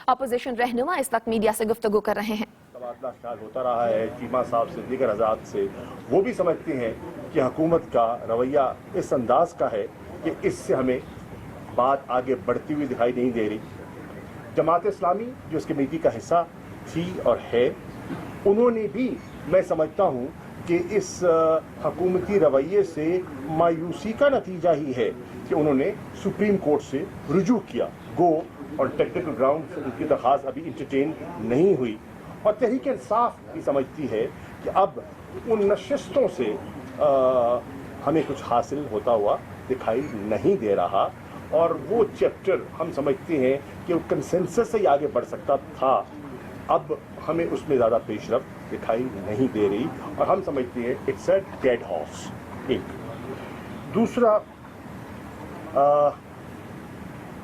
Opposition रहनुमा इस वक्त मीडिया से गुफ्तगू कर रहे हैं। तबादला ख्याल होता रहा है चीमा साहब से, दीगर हज़रात से, वो भी समझते हैं कि हुकूमत का रवैया इस अंदाज का है कि इससे हमें बात आगे बढ़ती हुई दिखाई नहीं दे रही। जमात इस्लामी जो इस कमेटी का हिस्सा थी और है, उन्होंने भी, मैं समझता हूँ कि इस हुकूमती रवैये से मायूसी का नतीजा ही है कि उन्होंने सुप्रीम कोर्ट से रुजू किया। गो और टेक्निकल ग्राउंड से उनकी दरख्वास्त अभी इंटरटेन नहीं हुई और तहरीक इंसाफ भी समझती है कि अब उन नशिस्तों से हमें कुछ हासिल होता हुआ दिखाई नहीं दे रहा और वो चैप्टर हम समझते हैं कि वो कंसेंसस से ही आगे बढ़ सकता था, अब हमें उसमें ज़्यादा पेशरफ्त दिखाई नहीं दे रही और हम समझते हैं इट्स अ डेड हॉर्स। एक दूसरा,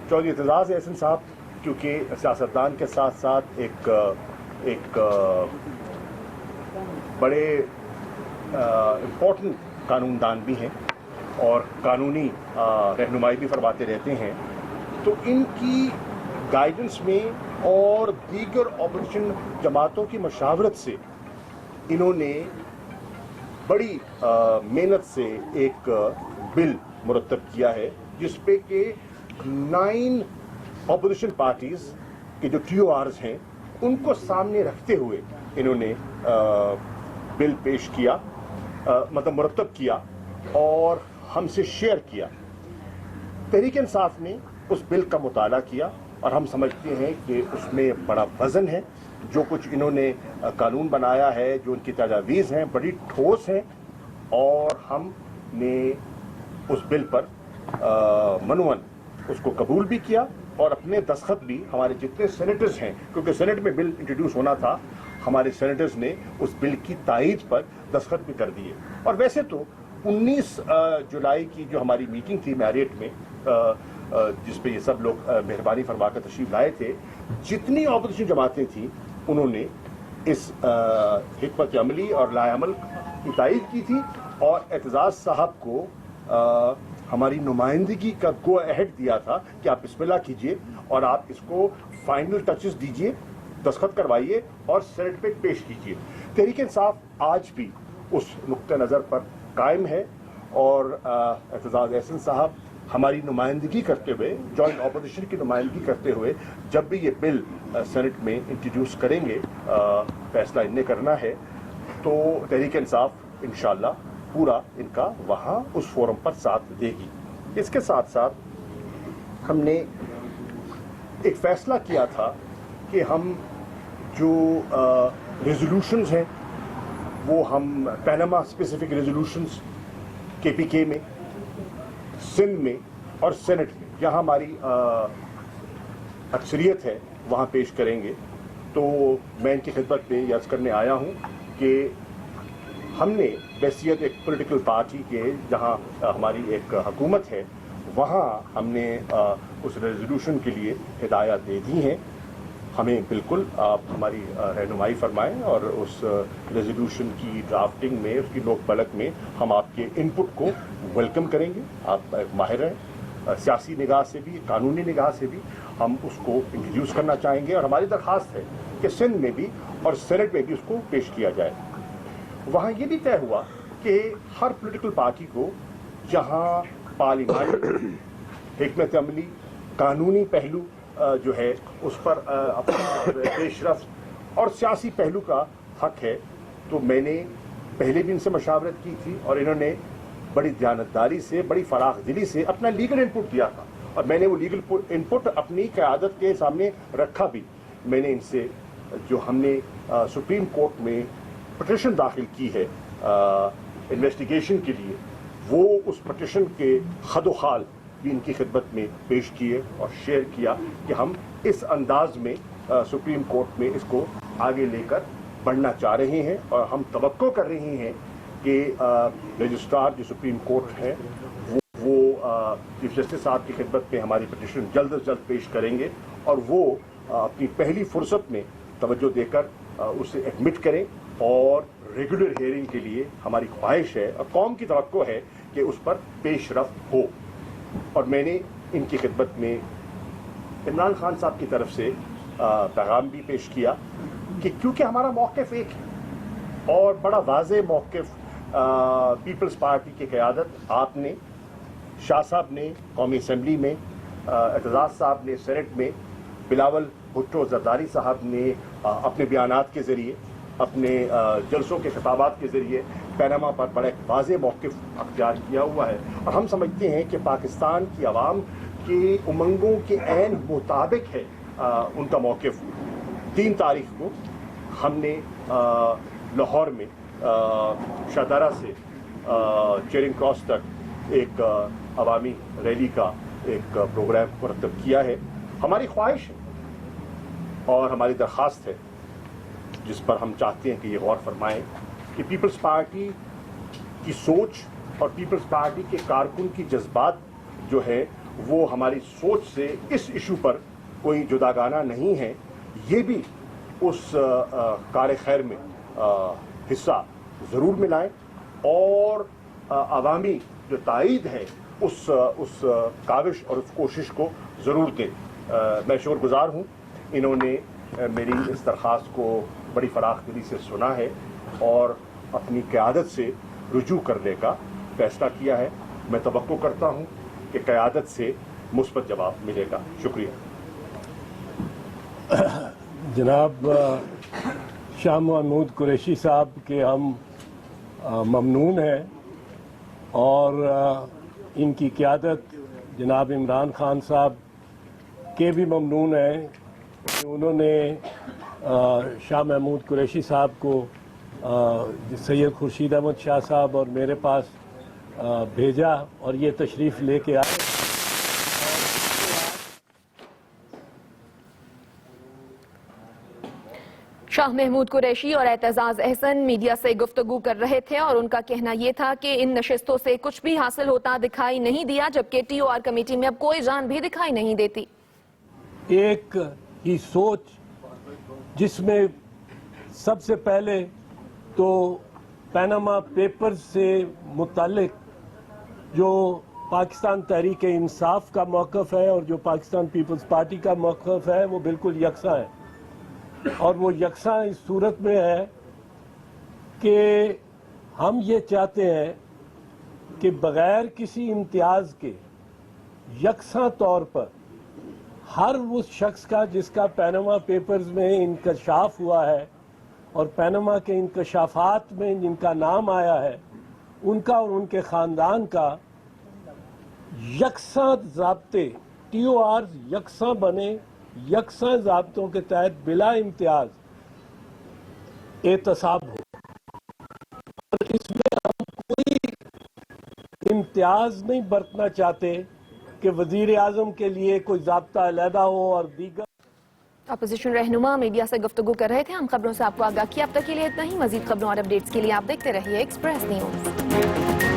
चौधरी एतजाज़ एहसन साहब क्योंकि सियासतदान के साथ साथ एक बड़े इम्पोर्टेंट कानूनदान भी हैं और कानूनी रहनुमाई भी फरमाते रहते हैं, तो इनकी गाइडेंस में और दीगर अपोजिशन जमातों की मशावरत से इन्होंने बड़ी मेहनत से एक बिल मुरतब किया है जिस पे कि 9 अपोजिशन पार्टीज़ के जो TORs हैं उनको सामने रखते हुए इन्होंने बिल पेश किया, मतलब मुरतब किया और हमसे शेयर किया। तहरीक इंसाफ ने उस बिल का मुताला किया और हम समझते हैं कि उसमें बड़ा वज़न है। जो कुछ इन्होंने कानून बनाया है, जो उनकी तजावीज़ हैं, बड़ी ठोस हैं और हमने उस बिल पर मनवन उसको कबूल भी किया और अपने दस्तखत भी हमारे जितने सेनेटर्स हैं, क्योंकि सेनेट में बिल इंट्रोड्यूस होना था, हमारे सेनेटर्स ने उस बिल की तायीद पर दस्तखत भी कर दिए। और वैसे तो 19 जुलाई की जो हमारी मीटिंग थी मैरियट में, जिस पे ये सब लोग मेहरबानी फरमा कर तशरीफ लाए थे, जितनी अपोजिशन जमातें थी उन्होंने इस हिकमत अमली और लाअमल की तायीद की थी और एतजाज़ साहब को हमारी नुमाइंदगी का गो अहेड दिया था कि आप बिस्मिल्लाह कीजिए और आप इसको फाइनल टचेस दीजिए, दस्तखत करवाइए और सेनेट पे पेश कीजिए। तहरीक इंसाफ आज भी उस नुक्ते नज़र पर कायम है और एतजाज़ एहसन साहब हमारी नुमाइंदगी करते हुए, जॉइंट अपोजिशन की नुमाइंदगी करते हुए, जब भी ये बिल सेनेट में इंट्रोड्यूस करेंगे, फैसला इन्हें करना है, तो तहरीक इंसाफ इंशाअल्लाह पूरा इनका वहाँ उस फोरम पर साथ देगी। इसके साथ साथ हमने एक फ़ैसला किया था कि हम जो रेजोल्यूशंस हैं वो हम पैनामा स्पेसिफिक रेजोल्यूशंस KPK में, सिंध में और सेनेट में, जहाँ हमारी अक्सरियत है, वहाँ पेश करेंगे। तो मैं इनकी खिदमत में ये अर्ज़ करने आया हूँ कि हमने हैसियत एक पॉलिटिकल पार्टी के, जहाँ हमारी एक हुकूमत है, वहाँ हमने उस रेजोल्यूशन के लिए हिदायत दे दी हैं। हमें बिल्कुल आप हमारी रहनुमाई फरमाएं और उस रेजोल्यूशन की ड्राफ्टिंग में, उसकी नोक पलक में हम आपके इनपुट को वेलकम करेंगे। आप एक माहिर हैं, सियासी निगाह से भी, कानूनी निगाह से भी हम उसको इंट्रोड्यूस करना चाहेंगे और हमारी दरख्वास्त है कि सिंध में भी और सेनेट में भी उसको पेश किया जाए। वहाँ ये भी तय हुआ कि हर पॉलिटिकल पार्टी को जहाँ पार्लियामेंट, हिकमत अमली, कानूनी पहलू जो है उस पर अपनी पेशरफ्त और सियासी पहलू का हक है, तो मैंने पहले भी इनसे मशावरत की थी और इन्होंने बड़ी दयानतदारी से, बड़ी फराख दिली से अपना लीगल इनपुट दिया था और मैंने वो लीगल इनपुट अपनी क़यादत के सामने रखा भी। मैंने इनसे जो हमने सुप्रीम कोर्ट में पिटिशन दाखिल की है इन्वेस्टिगेशन के लिए, वो उस पिटिशन के खदोखाल भी इनकी खिदमत में पेश किए और शेयर किया कि हम इस अंदाज में सुप्रीम कोर्ट में इसको आगे लेकर बढ़ना चाह रहे हैं और हम तवक्को कर रहे हैं कि रजिस्ट्रार जो सुप्रीम कोर्ट है वो चीफ जस्टिस साहब की खिदमत में हमारी पिटिशन जल्द से जल्द पेश करेंगे और वो अपनी पहली फुर्सत में तवज्जो देकर उसे एडमिट करें और रेगुलर हियरिंग के लिए हमारी ख्वाहिश है और कौम की तवक्को है कि उस पर पेशरफ्त हो। और मैंने इनकी खिदमत में इमरान खान साहब की तरफ से पैगाम भी पेश किया कि क्योंकि हमारा मौक़िफ़ एक है और बड़ा वाज़े मौक़िफ़ पीपल्स पार्टी की क़यादत आपने, शाह साहब ने कौमी असम्बली में, एतजाज़ साहब ने सेनेट में, बिलावल भुट्टो ज़रदारी साहब ने अपने बयानात के ज़रिए, अपने जलसों के खिताबात के ज़रिए पैनामा पर बड़ा एक वाज़े मौक़िफ़ अख्तियार किया हुआ है। और हम समझते हैं कि पाकिस्तान की आवाम की उमंगों के ऐन मुताबिक है उनका मौक़िफ़। 3 तारीख को हमने लाहौर में शाहदारा से चेरिंग क्रॉस तक एक अवामी रैली का एक प्रोग्राम मुरतब किया है। हमारी ख्वाहिश है और हमारी दरख्वास्त है, जिस पर हम चाहते हैं कि ये गौर फरमाएं कि पीपल्स पार्टी की सोच और पीपल्स पार्टी के कारकुन की जज्बात जो है वो हमारी सोच से इस इशू पर कोई जुदागाना नहीं है। ये भी उस कार खैर में हिस्सा ज़रूर मिलाएं और अवामी जो ताईद है उस काविश और उस कोशिश को ज़रूर दें। मैं शुक्रगुज़ार हूँ, इन्होंने मेरी इस दरख्वास्त को बड़ी फराख दिली से सुना है और अपनी क़यादत से रुजू करने का फ़ैसला किया है। मैं तवक्को करता हूँ कि क़यादत से मुस्बत जवाब मिलेगा। शुक्रिया। जनाब शाह महमूद कुरैशी साहब के हम ममनून हैं और इनकी क़यादत जनाब इमरान खान साहब के भी ममनून हैं कि उन्होंने शाह महमूद कुरैशी साहब को सैयद खुर्शीद अहमद शाह साहब और मेरे पास भेजा और ये तशरीफ़ लेके आए। शाह महमूद कुरैशी और एतजाज़ अहसन मीडिया से गुफ्तगू कर रहे थे और उनका कहना यह था कि इन नशिस्तों से कुछ भी हासिल होता दिखाई नहीं दिया, जबकि TOR कमेटी में अब कोई जान भी दिखाई नहीं देती। एक ही सोच जिसमें सबसे पहले तो पैनामा पेपर्स से मुतालिक जो पाकिस्तान तहरीक इंसाफ का मौक़िफ़ है और जो पाकिस्तान पीपल्स पार्टी का मौक़िफ़ है वो बिल्कुल यकसा है। और वो यकसा इस सूरत में है कि हम ये चाहते हैं कि बग़ैर किसी इम्तियाज़ के यकसा तौर पर हर उस शख्स का जिसका पैनामा पेपर्स में इंकशाफ हुआ है और पैनामा के इंकशाफात में जिनका नाम आया है उनका और उनके ख़ानदान का यकसा ज़ाब्ते TOR यकसा बने, यकसा ज़ाब्तों के तहत बिला इम्तियाज एहतसाब हो। और इसमें हम कोई इम्तियाज नहीं बरतना चाहते कि वज़ीर आज़म के लिए कोई ज़ाब्ता अलहदा हो और दीगर। अपोजिशन रहनुमा मीडिया से गुफ्तगू कर रहे थे। हम खबरों से आपको आगाह किया। अब तक के लिए इतना ही। मजीद खबरों और अपडेट्स के लिए आप देखते रहिए एक्सप्रेस न्यूज़।